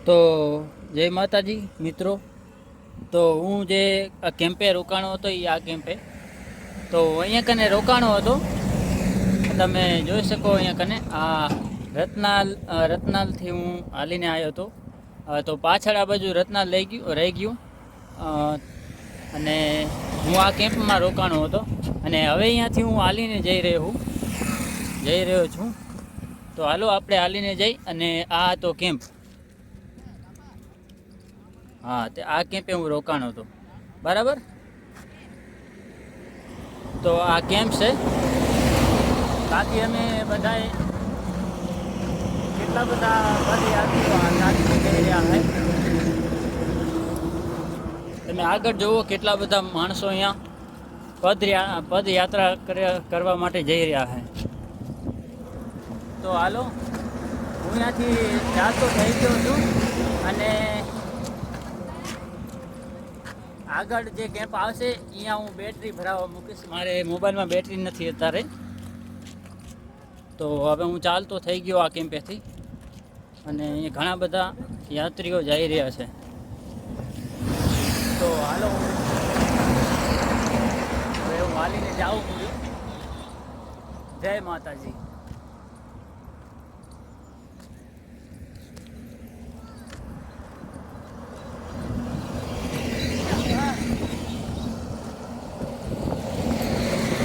તો જય માતાજી મિત્રો। તો હું જે આ કેમ્પે રોકાણો હતો એ આ કેમ્પે તો અહીંયા કને રોકાણો હતો। તમે જોઈ શકો અહીંયા કને આ રત્નાલથી હું હાલીને આવ્યો હતો। તો પાછળ આ બાજુ રત્નાલ રહી ગયું અને હું આ કેમ્પમાં રોકાણો હતો અને હવે અહીંયાથી હું હાલીને જઈ રહ્યો છું। તો હાલો આપણે હાલીને જઈ અને આ તો કેમ્પ, હા તે આ કેમ્પે હું રોકાણો હતો બરાબર। તો આ કેમ્પ છે, બાકી અમે બધાએ કેટલા બધા પદયાત્રીઓ ચાલીને જઈ રહ્યા છે। તમે આગળ જુઓ કેટલા બધા માણસો અહીંયા પદયાત્રા કરવા માટે જઈ રહ્યા છે। તો હાલો હું અહીંયાથી ચાલતો થઈ ગયો છું અને આગળ જે કેમ્પ આવશે અહીંયા હું બેટરી ભરાવવા મૂકીશ। મારે મોબાઈલમાં બેટરી નથી અત્યારે, તો હવે હું ચાલતો થઈ ગયો આ કેમ્પેથી અને અહીંયા ઘણા બધા યાત્રીઓ જઈ રહ્યા છે। તો હાલો હવે હું હાલીને જાઉં છું। જય માતાજી।